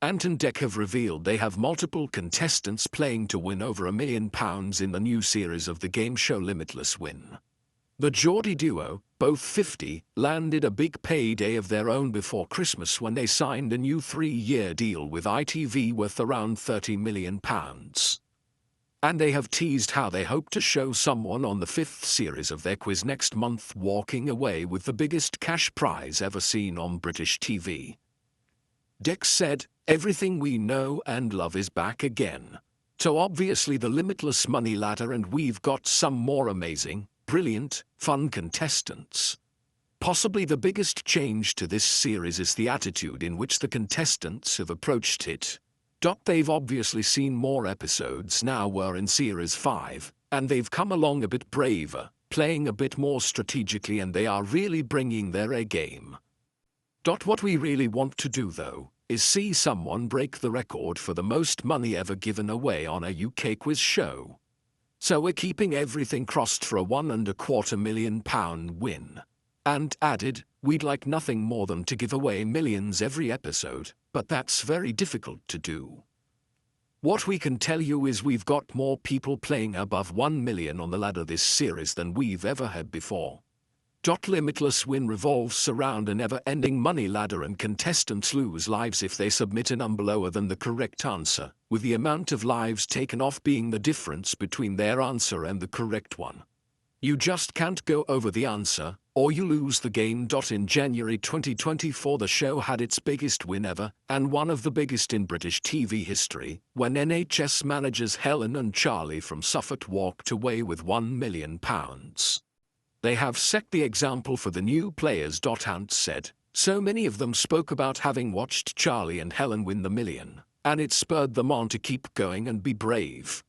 Ant and Dec have revealed they have multiple contestants playing to win over £1 million in the new series of the game show Limitless Win. The Geordie duo, both 50, landed a big payday of their own before Christmas when they signed a new 3-year deal with ITV worth around £30 million. And they have teased how they hope to show someone on the 5th series of their quiz next month walking away with the biggest cash prize ever seen on British TV. Dec said, "Everything we know and love is back again. So obviously the Limitless Money Ladder, and we've got some more amazing, brilliant, fun contestants. Possibly the biggest change to this series is the attitude in which the contestants have approached it. They've obviously seen more episodes now we're in Series 5, and they've come along a bit braver, playing a bit more strategically, and they are really bringing their A game. What we really want to do though, is see someone break the record for the most money ever given away on a UK quiz show. So we're keeping everything crossed for a £1.25 million win." And added, "We'd like nothing more than to give away millions every episode, but that's very difficult to do. What we can tell you is we've got more people playing above 1 million on the ladder this series than we've ever had before. Limitless Win revolves around a never-ending money ladder, and contestants lose lives if they submit a number lower than the correct answer, with the amount of lives taken off being the difference between their answer and the correct one. You just can't go over the answer, or you lose the game. In January 2024 the show had its biggest win ever, and one of the biggest in British TV history, when NHS managers Helen and Charlie from Suffolk walked away with £1 million. They have set the example for the new players. Ant said, "So many of them spoke about having watched Charlie and Helen win the million, and it spurred them on to keep going and be brave.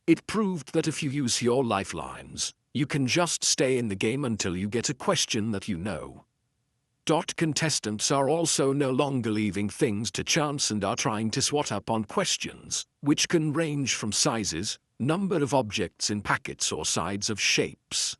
It proved that if you use your lifelines, you can just stay in the game until you get a question that you know." Contestants are also no longer leaving things to chance and are trying to swat up on questions, which can range from sizes, number of objects in packets, or sides of shapes.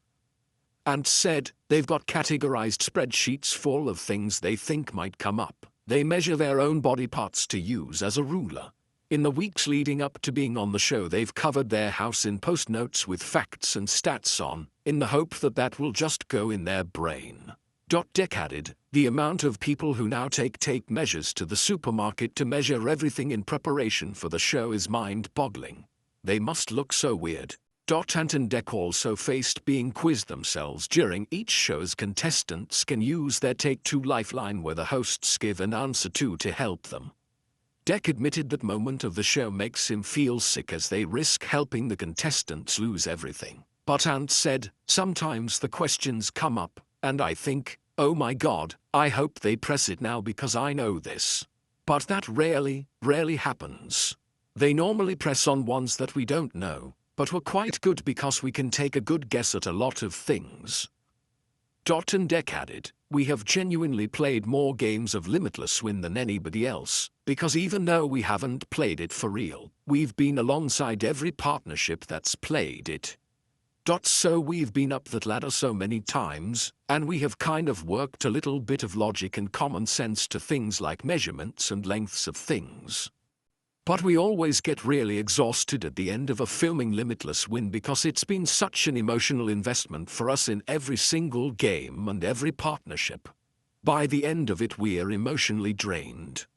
And said, they've got categorized spreadsheets full of things they think might come up. They measure their own body parts to use as a ruler. In the weeks leading up to being on the show, they've covered their house in post notes with facts and stats on, in the hope that that will just go in their brain. Dec added, "The amount of people who now take tape measures to the supermarket to measure everything in preparation for the show is mind-boggling. They must look so weird." Ant and Dec also faced being quizzed themselves during each show, as contestants can use their Take Two lifeline, where the hosts give an answer to help them. Dec admitted that moment of the show makes him feel sick as they risk helping the contestants lose everything. But Ant said, "Sometimes the questions come up, and I think, oh my god, I hope they press it now because I know this. But that rarely happens. They normally press on ones that we don't know. But we're quite good because we can take a good guess at a lot of things." And Dec added, "We have genuinely played more games of Limitless Win than anybody else, because even though we haven't played it for real, we've been alongside every partnership that's played it. So we've been up that ladder so many times, and we have kind of worked a little bit of logic and common sense to things like measurements and lengths of things. But we always get really exhausted at the end of a filming Limitless Win because it's been such an emotional investment for us in every single game and every partnership. By the end of it we're emotionally drained."